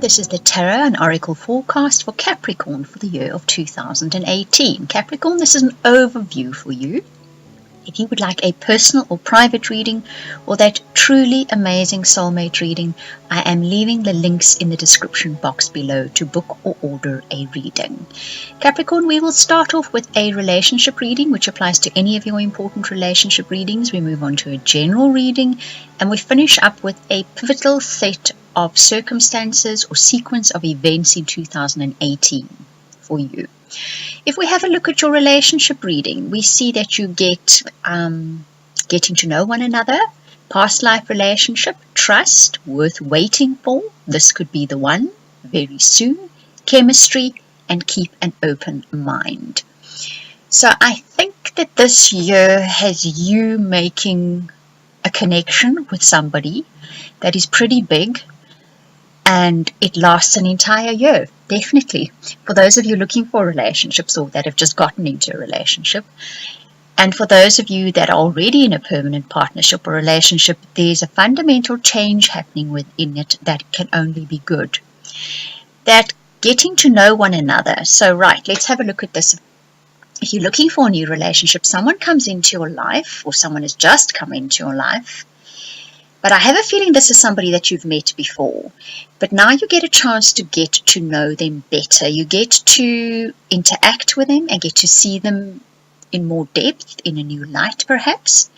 This is the Tarot and Oracle forecast for Capricorn for the year of 2018. Capricorn, this is an overview for you. If you would like a personal or private reading or that truly amazing soulmate reading, I am leaving the links in the description box below to book or order a reading. Capricorn, we will start off with a relationship reading, which applies to any of your important relationship readings. We move on to a general reading, and we finish up with a pivotal set of circumstances or sequence of events in 2018 for you. If we have a look at your relationship reading, we see that you get getting to know one another, past life relationship, trust, worth waiting for. This could be the one very soon, chemistry, and keep an open mind. So I think that this year has you making a connection with somebody that is pretty big, and it lasts an entire year, definitely. For those of you looking for relationships or that have just gotten into a relationship, and for those of you that are already in a permanent partnership or relationship, there's a fundamental change happening within it that can only be good. That getting to know one another. So right, let's have a look at this. If you're looking for a new relationship, someone comes into your life or someone has just come into your life. But I have a feeling this is somebody that you've met before. But now you get a chance to get to know them better. You get to interact with them and get to see them in more depth, in a new light perhaps.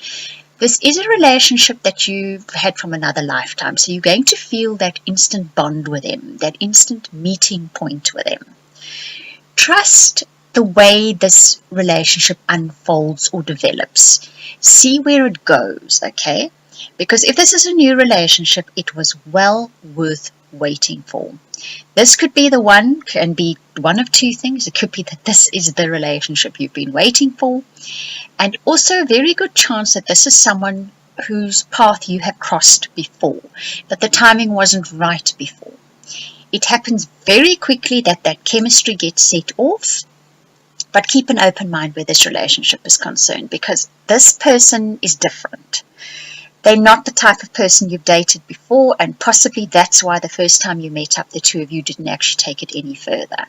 This is a relationship that you've had from another lifetime. So you're going to feel that instant bond with them, that instant meeting point with them. Trust the way this relationship unfolds or develops. See where it goes, okay? Because if this is a new relationship, it was well worth waiting for. This could be the one, can be one of two things. It could be that this is the relationship you've been waiting for. And also a very good chance that this is someone whose path you have crossed before, but the timing wasn't right before. It happens very quickly that chemistry gets set off, but keep an open mind where this relationship is concerned, because this person is different. They're not the type of person you've dated before, and possibly that's why the first time you met up, the two of you didn't actually take it any further.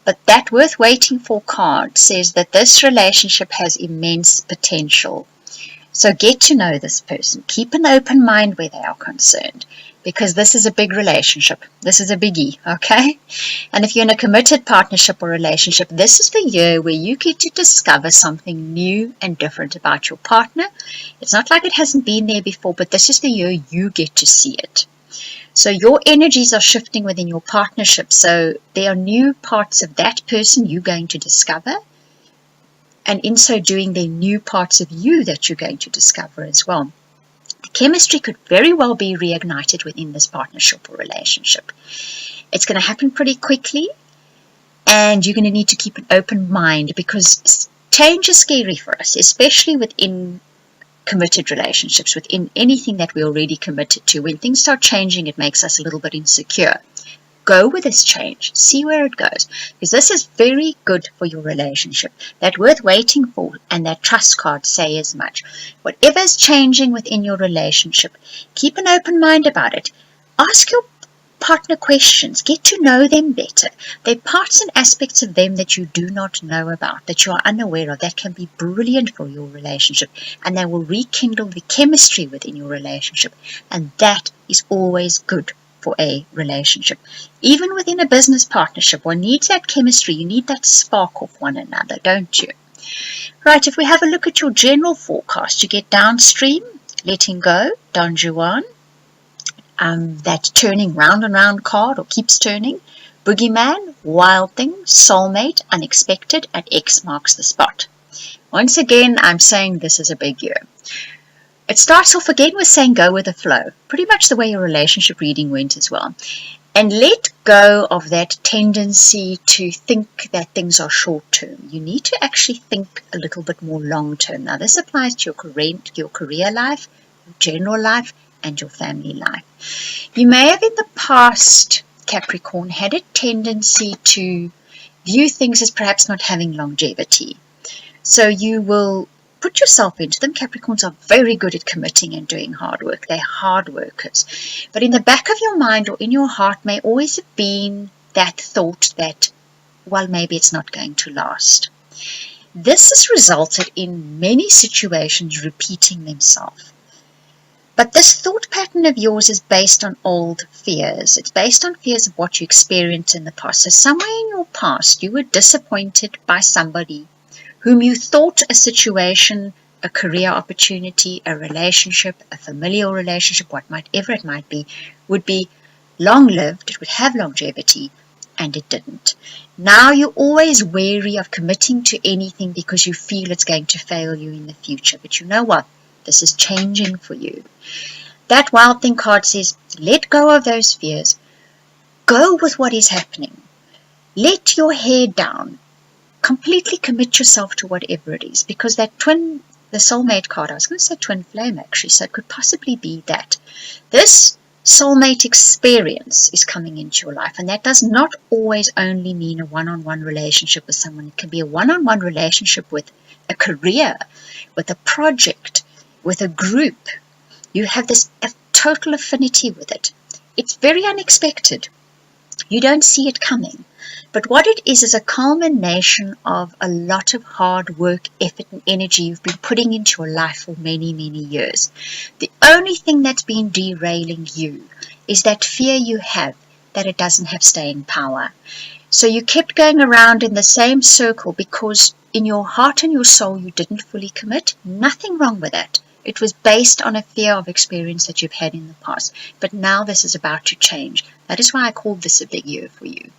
But that worth waiting for card says that this relationship has immense potential. So get to know this person. Keep an open mind where they are concerned, because this is a big relationship. This is a biggie, okay? And if you're in a committed partnership or relationship, this is the year where you get to discover something new and different about your partner. It's not like it hasn't been there before, but this is the year you get to see it. So your energies are shifting within your partnership. So there are new parts of that person you're going to discover. And in so doing, there are new parts of you that you're going to discover as well. The chemistry could very well be reignited within this partnership or relationship. It's going to happen pretty quickly, and you're going to need to keep an open mind, because change is scary for us, especially within committed relationships, within anything that we're already committed to. When things start changing, it makes us a little bit insecure. Go with this change. See where it goes. Because this is very good for your relationship. That worth waiting for, and that trust card say as much. Whatever is changing within your relationship, keep an open mind about it. Ask your partner questions. Get to know them better. There are parts and aspects of them that you do not know about, that you are unaware of, that can be brilliant for your relationship. And they will rekindle the chemistry within your relationship. And that is always good for a relationship. Even within a business partnership, one needs that chemistry. You need that spark of one another, don't you? Right, if we have a look at your general forecast, you get downstream, letting go, Don Juan, that turning round and round card, or keeps turning, boogeyman, wild thing, soulmate, unexpected, and X marks the spot. Once again, I'm saying this is a big year. It starts off again with saying go with the flow, pretty much the way your relationship reading went as well. And let go of that tendency to think that things are short term. You need to actually think a little bit more long term. Now this applies to your career life, your general life, and your family life. You may have in the past, Capricorn, had a tendency to view things as perhaps not having longevity. So you will put yourself into them. Capricorns are very good at committing and doing hard work. They're hard workers. But in the back of your mind or in your heart may always have been that thought that, well, maybe it's not going to last. This has resulted in many situations repeating themselves. But this thought pattern of yours is based on old fears. It's based on fears of what you experienced in the past. So somewhere in your past, you were disappointed by somebody whom you thought a situation, a career opportunity, a relationship, a familial relationship, whatever it might be, would be long-lived, it would have longevity, and it didn't. Now you're always wary of committing to anything because you feel it's going to fail you in the future. But you know what? This is changing for you. That Wild Thing card says, let go of those fears. Go with what is happening. Let your hair down. Completely commit yourself to whatever it is. Because that the soulmate card, I was going to say twin flame actually, so it could possibly be that. This soulmate experience is coming into your life. And that does not always only mean a one-on-one relationship with someone. It can be a one-on-one relationship with a career, with a project, with a group. You have this total affinity with it. It's very unexpected. You don't see it coming. But what it is a culmination of a lot of hard work, effort and energy you've been putting into your life for many, many years. The only thing that's been derailing you is that fear you have that it doesn't have staying power. So you kept going around in the same circle because in your heart and your soul you didn't fully commit. Nothing wrong with that. It was based on a fear of experience that you've had in the past. But now this is about to change. That is why I called this a big year for you.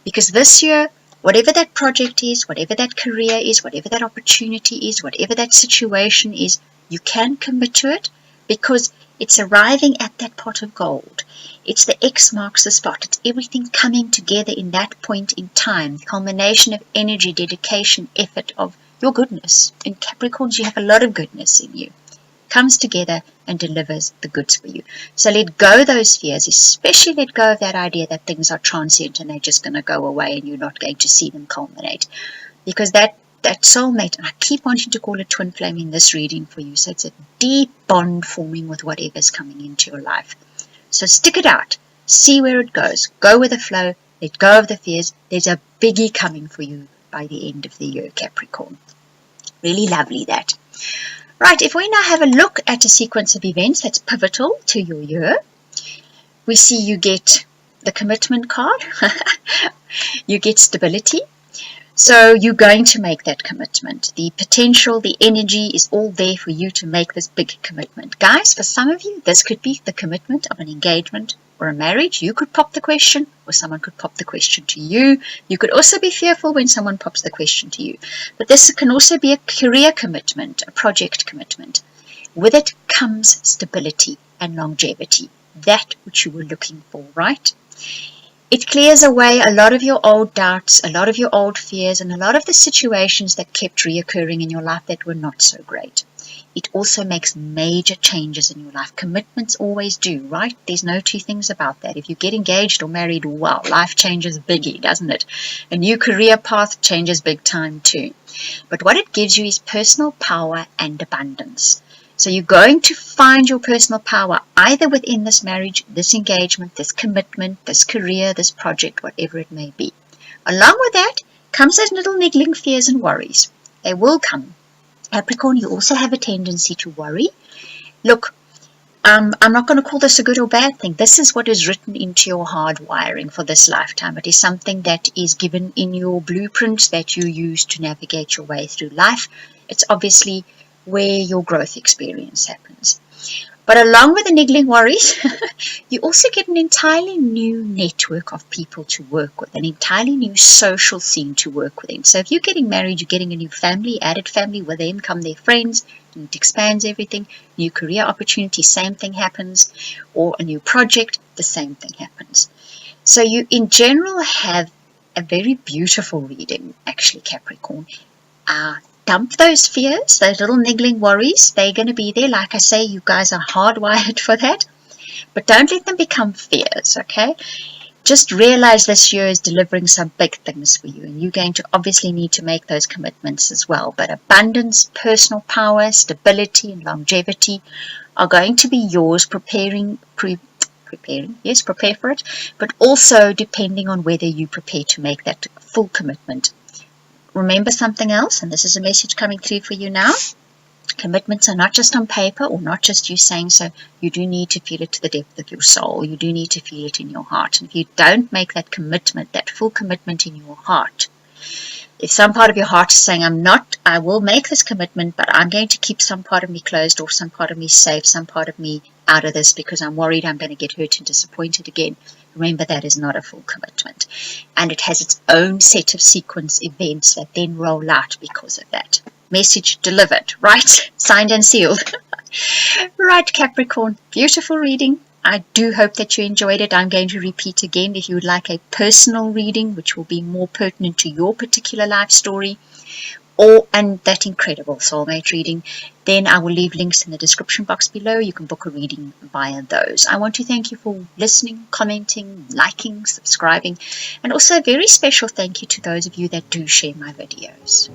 Because this year, whatever that project is, whatever that career is, whatever that opportunity is, whatever that situation is, you can commit to it because it's arriving at that pot of gold. It's the X marks the spot. It's everything coming together in that point in time. Culmination of energy, dedication, effort of your goodness. In Capricorns, you have a lot of goodness in you. Comes together and delivers the goods for you. So let go those fears, especially let go of that idea that things are transient and they're just going to go away and you're not going to see them culminate. Because that soulmate, and I keep wanting to call it twin flame in this reading for you, so it's a deep bond forming with whatever's coming into your life. So stick it out, see where it goes, go with the flow, let go of the fears. There's a biggie coming for you by the end of the year, Capricorn. Really lovely that. Right, if we now have a look at a sequence of events that's pivotal to your year, we see you get the commitment card, you get stability, so you're going to make that commitment. The potential, the energy is all there for you to make this big commitment. Guys, for some of you, this could be the commitment of an engagement or a marriage. You could pop the question, or someone could pop the question to you. You could also be fearful when someone pops the question to you. But this can also be a career commitment, a project commitment. With it comes stability and longevity, that which you were looking for, right? It clears away a lot of your old doubts, a lot of your old fears, and a lot of the situations that kept reoccurring in your life that were not so great. It also makes major changes in your life. Commitments always do, right? There's no two things about that. If you get engaged or married, wow, life changes biggie, doesn't it? A new career path changes big time too. But what it gives you is personal power and abundance. So you're going to find your personal power either within this marriage, this engagement, this commitment, this career, this project, whatever it may be. Along with that comes those little niggling fears and worries. They will come. Capricorn, you also have a tendency to worry. Look, I'm not going to call this a good or bad thing. This is what is written into your hardwiring for this lifetime. It is something that is given in your blueprint that you use to navigate your way through life. It's obviously where your growth experience happens. But along with the niggling worries, you also get an entirely new network of people to work with, an entirely new social scene to work within. So if you're getting married, you're getting a new family, added family, with them come their friends, and it expands everything. New career opportunity, same thing happens. Or a new project, the same thing happens. So you, in general, have a very beautiful reading, actually, Capricorn. Dump those fears, those little niggling worries. They're going to be there. Like I say, you guys are hardwired for that. But don't let them become fears, okay? just realize this year is delivering some big things for you, and you're going to obviously need to make those commitments as well. But abundance, personal power, stability, and longevity are going to be yours. Prepare for it, but also depending on whether you prepare to make that full commitment. Remember something else, and this is a message coming through for you now. Commitments are not just on paper or not just you saying so. You do need to feel it to the depth of your soul. You do need to feel it in your heart. And if you don't make that commitment, that full commitment in your heart, if some part of your heart is saying, I will make this commitment, but I'm going to keep some part of me closed or some part of me safe, some part of me out of this because I'm worried I'm going to get hurt and disappointed again. Remember, that is not a full commitment. And it has its own set of sequence events that then roll out because of that. Message delivered, right? Signed and sealed. Right, Capricorn, beautiful reading. I do hope that you enjoyed it. I'm going to repeat again. If you would like a personal reading, which will be more pertinent to your particular life story, and that incredible soulmate reading, then I will leave links in the description box below. You can book a reading via those. I want to thank you for listening, commenting, liking, subscribing, and also a very special thank you to those of you that do share my videos.